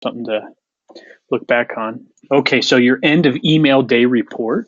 something to look back on. Okay, so your end of email day report.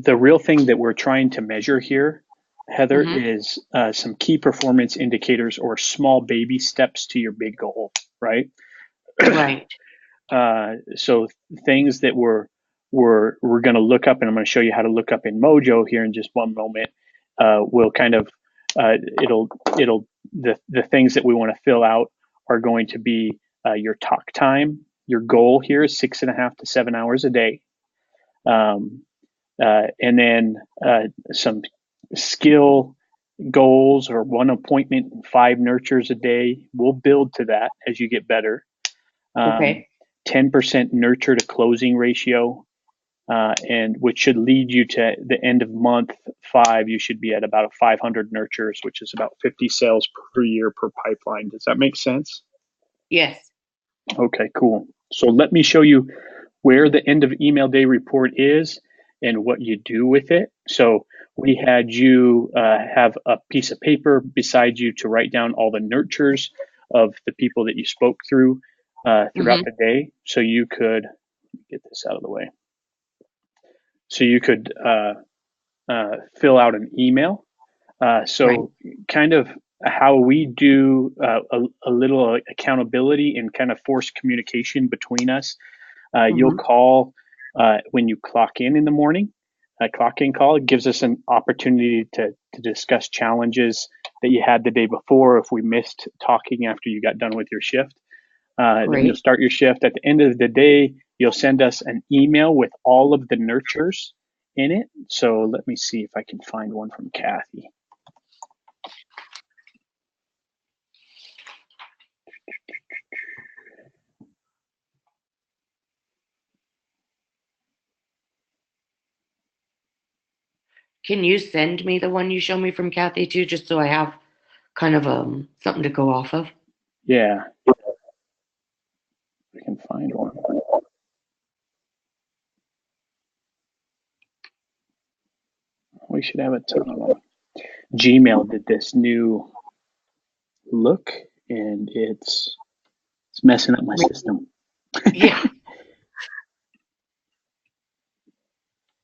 The real thing that we're trying to measure here, Heather, is some key performance indicators or small baby steps to your big goal, right? Right. So things that we're going to look up, and I'm going to show you how to look up in Mojo here in just one moment. We'll kind of it'll the things that we want to fill out are going to be your talk time. Your goal here is 6.5 to 7 hours a day. And then some skill goals or 1 appointment and 5 nurtures a day. We'll build to that as you get better. Okay. 10% nurture to closing ratio, and which should lead you to the end of month 5. You should be at about 500 nurtures, which is about 50 sales per year per pipeline. Does that make sense? Yes. Okay, cool. So let me show you where the end of email day report is and what you do with it. So we had you have a piece of paper beside you to write down all the nurtures of the people that you spoke through throughout the day. So you could get this out of the way. So you could fill out an email. So kind of how we do a little accountability and kind of force communication between us. You'll call when you clock in the morning. A clock in call gives us an opportunity to discuss challenges that you had the day before if we missed talking after you got done with your shift. Then you'll start your shift. At the end of the day, you'll send us an email with all of the nurtures in it. So let me see if I can find one from Kathy. Can you send me the one you show me from Kathy too, just so I have kind of something to go off of? Yeah, I can find one. We should have a ton of them. Gmail did this new look, and it's messing up my system. Yeah.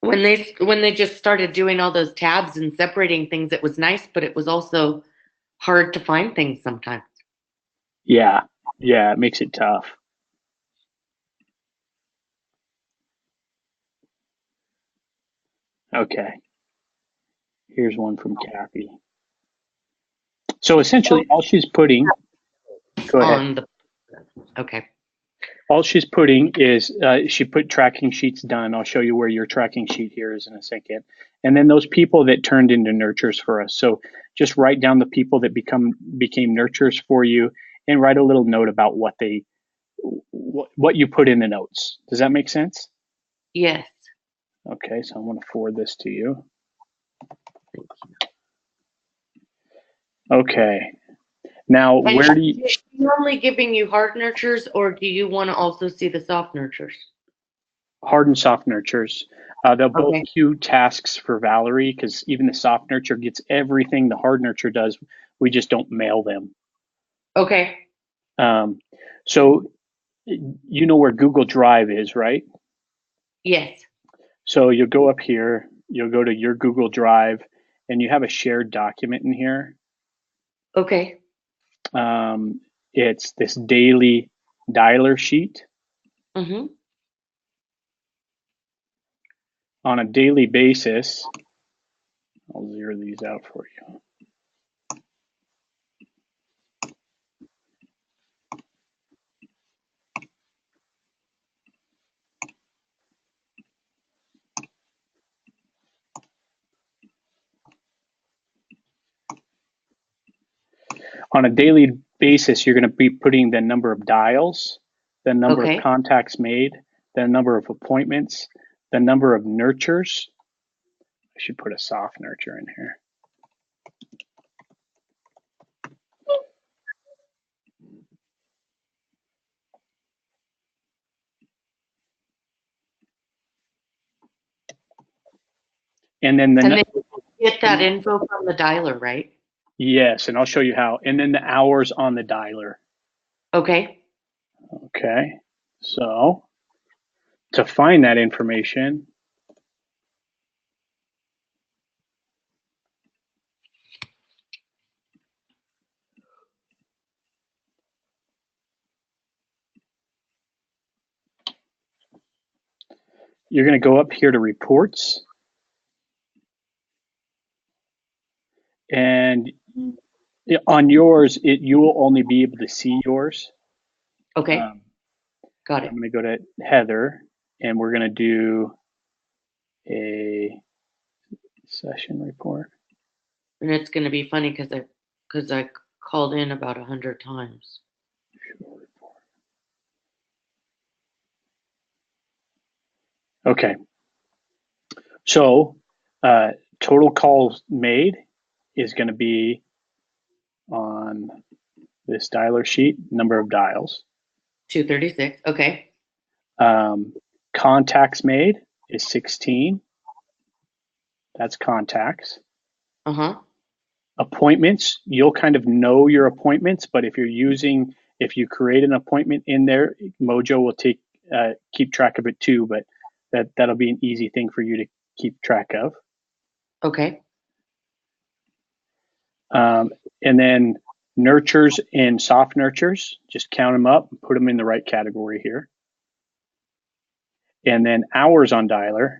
When they just started doing all those tabs and separating things, it was nice, but it was also hard to find things sometimes. Yeah, it makes it tough. Okay, here's one from Kathy. So essentially, all she's putting, go ahead. On the Okay. All she's putting is she put tracking sheets done. I'll show you where your tracking sheet here is in a second. And then those people that turned into nurtures for us. So just write down the people that became nurtures for you, and write a little note about what you put in the notes. Does that make sense? Yes. Okay, so I'm going to forward this to you. Okay. Now, And where do you? is she normally giving you hard nurtures, or do you want to also see the soft nurtures? Hard and soft nurtures. They'll both Okay. queue tasks for Valerie because even the soft nurture gets everything the hard nurture does. We just don't mail them. Okay. So you know where Google Drive is, right? Yes. So you'll go up here, you'll go to your Google Drive, and you have a shared document in here. Okay. It's this daily dialer sheet. Mm-hmm. On a daily basis, I'll zero these out for you. On a daily basis, you're going to be putting the number of dials, the number of Okay. contacts made, the number of appointments, the number of nurtures. I should put a soft nurture in here. And then And then get that info from the dialer, right? Yes, and I'll show you how. And then the hours on the dialer. Okay. Okay. So to find that information, you're going to go up here to reports, and on yours, you will only be able to see yours. Okay. Um, Got I'm it. going to go to Heather, and we're going to do a session report. And it's going to be funny because I called in about 100 times. Okay. So total calls made is going to be on this dialer sheet, number of dials. 236. Okay. Um, Contacts made is 16. That's contacts. Uh-huh. Appointments, you'll kind of know your appointments, but if you create an appointment in there, Mojo will keep track of it too, but that'll be an easy thing for you to keep track of. Okay. And then nurtures and soft nurtures, just count them up and put them in the right category here. And then hours on dialer.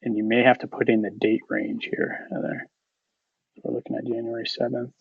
And you may have to put in the date range here, Heather. We're looking at January 7th.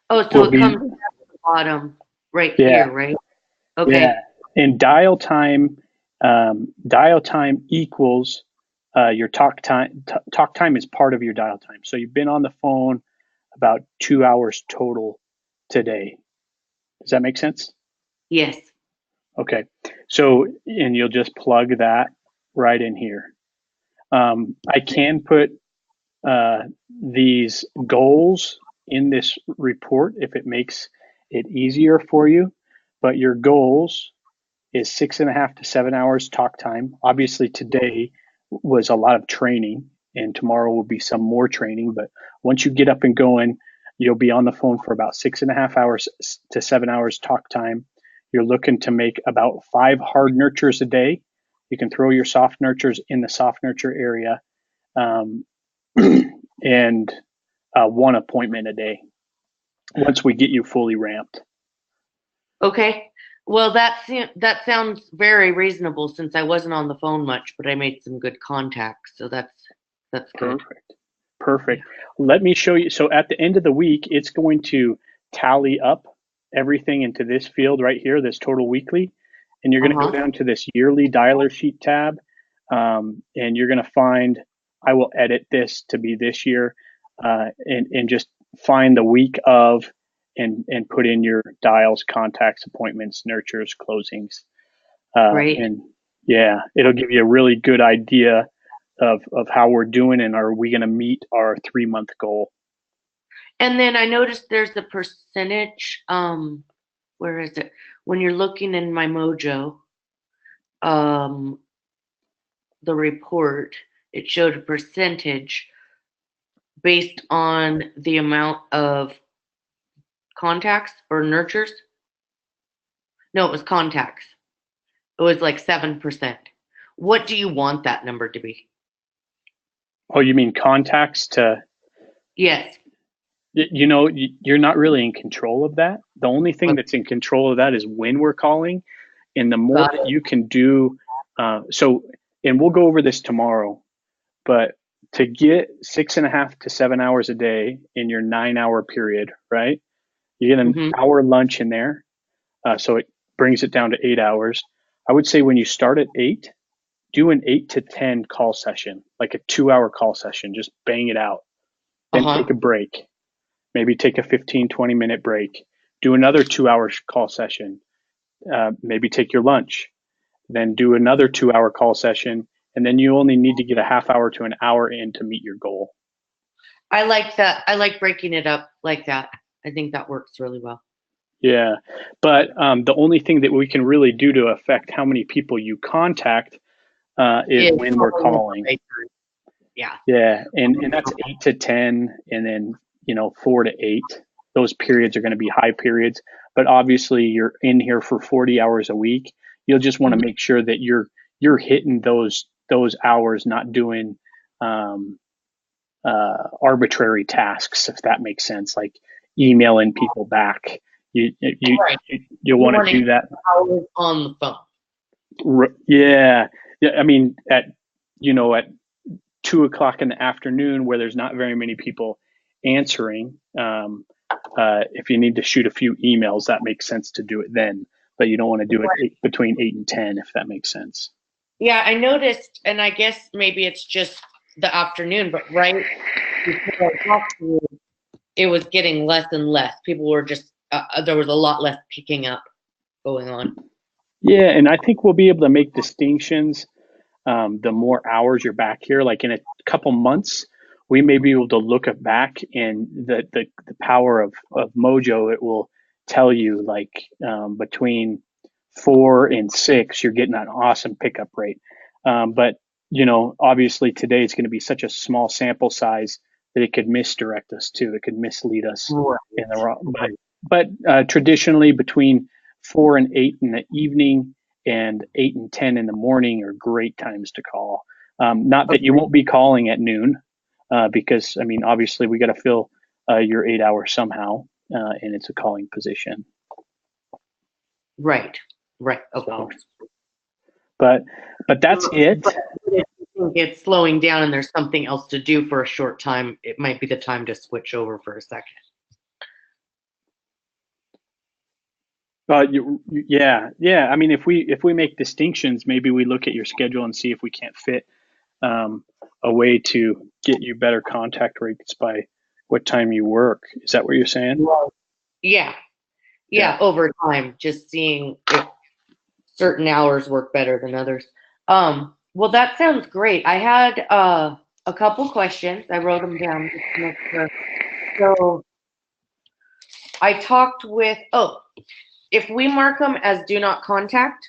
Oh, so Will it be, comes at the bottom right yeah, here, right? yeah. Okay. And dial time equals your talk time. Talk time is part of your dial time. So you've been on the phone about 2 hours total today. Does that make sense? Yes. Okay. So, and you'll just plug that right in here. I can put these goals in this report if it makes it easier for you, but your goals is 6.5 to 7 hours talk time. Obviously, today was a lot of training, and tomorrow will be some more training. But once you get up and going, you'll be on the phone for about 6.5 hours to 7 hours talk time. You're looking to make about 5 hard nurtures a day. You can throw your soft nurtures in the soft nurture area, um, and one appointment a day once we get you fully ramped. Okay. Well, that sounds very reasonable since I wasn't on the phone much, but I made some good contacts, so that's good. Perfect. Yeah. Perfect. Let me show you. So at the end of the week, it's going to tally up everything into this field right here, this total weekly. And you're going to go Uh-huh. down to this yearly dialer sheet tab. And you're going to find, I will edit this to be this year, and just find the week of and put in your dials, contacts, appointments, nurtures, closings. Great. And yeah, it'll give you a really good idea of how we're doing and are we going to meet our 3 month goal. And then I noticed there's the percentage, where is it? When you're looking in my Mojo, um, the report, it showed a percentage based on the amount of contacts or nurtures. No, it was contacts. It was like 7%. What do you want that number to be? Oh, you mean contacts to, Yes. you're not really in control of that. The only thing that's in control of that is when we're calling. And the more Got that it. you can do, and we'll go over this tomorrow, but to get 6.5 to 7 hours a day in your 9 hour period, right? You get an Hmm. hour lunch in there. So it brings it down to 8 hours. I would say when you start at 8, do an 8 to 10 call session, like a 2 hour call session, just bang it out. Then take Uh-huh. a break, maybe take a 15, 20-minute break. Do another 2 hour call session, maybe take your lunch, then do another 2 hour call session, and then you only need to get a half hour to an hour in to meet your goal. I like that. I like breaking it up like that. I think that works really well. Yeah, but the only thing that we can really do to affect how many people you contact is when we're calling. Yeah. Yeah, and that's 8 to 10, and then 4 to 8. Those periods are going to be high periods, but obviously you're in here for 40 hours a week. You'll just want to make sure that you're hitting those hours, not doing arbitrary tasks, if that makes sense, like emailing people back. You'll want to do that hours on the phone. Yeah. I mean, at 2 o'clock in the afternoon, where there's not very many people answering, if you need to shoot a few emails, that makes sense to do it then. But you don't want to do it between 8 and 10, if that makes sense. Yeah, I noticed, and I guess maybe it's just the afternoon, but right before I talked to you, it was getting less and less. People were just, there was a lot less picking up going on. Yeah, and I think we'll be able to make distinctions the more hours you're back here. Like in a couple months, we may be able to look at back, and the power of Mojo, it will tell you like between 4 and 6, you're getting an awesome pickup rate. But obviously today it's going to be such a small sample size that it could misdirect us too. It could mislead us in the wrong. But traditionally between 4 and 8 in the evening and 8 and 10 in the morning are great times to call. Not that you won't be calling at noon, because I mean, obviously we got to fill your 8 hours somehow, and it's a calling position. Right, of course. But that's it. But if you think it's slowing down and there's something else to do for a short time, it might be the time to switch over for a second. Yeah. I mean, if we make distinctions, maybe we look at your schedule and see if we can't fit a way to get you better contact rates by what time you work. Is that what you're saying? Yeah. Over time, just seeing if certain hours work better than others. Well, that sounds great. I had a couple questions. I wrote them down just to make sure. So I talked with, if we mark them as do not contact,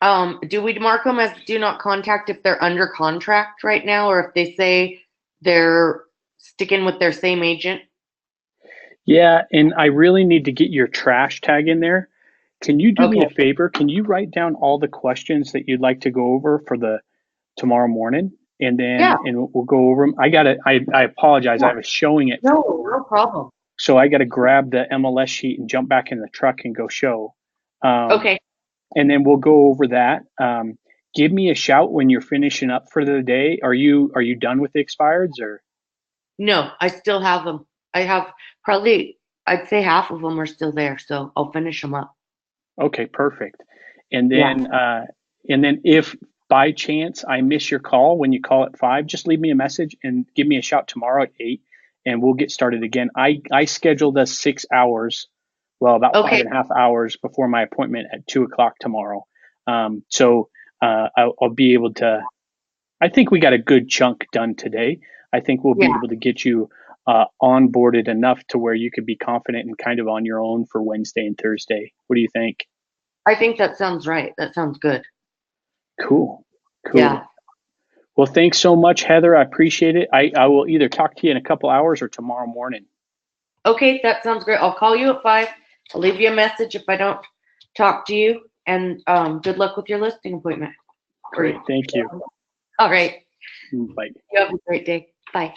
do we mark them as do not contact if they're under contract right now, or if they say they're sticking with their same agent? Yeah, and I really need to get your trash tag in there. Can you do me a favor? Can you write down all the questions that you'd like to go over for the tomorrow morning, and then and we'll go over them. I apologize. I was showing it. No problem. So I got to grab the MLS sheet and jump back in the truck and go show. Okay. And then we'll go over that. Give me a shout when you're finishing up for the day. Are you done with the expireds or? No, I still have them. I have probably, I'd say half of them are still there, so I'll finish them up. Okay, perfect. And then if by chance I miss your call when you call at 5, just leave me a message and give me a shout tomorrow at 8, and we'll get started again. I scheduled us 6 hours, well, about 5.5 hours before my appointment at 2 o'clock tomorrow. So I'll be able to, I think we got a good chunk done today. I think we'll be able to get you onboarded enough to where you could be confident and kind of on your own for Wednesday and Thursday. What do you think? I think that sounds right. That sounds good. Cool. Yeah. Well, thanks so much, Heather. I appreciate it. I will either talk to you in a couple hours or tomorrow morning. Okay, that sounds great. I'll call you at 5. I'll leave you a message if I don't talk to you. And good luck with your listing appointment. Great. Thank you. All right. Bye. You have a great day. Bye.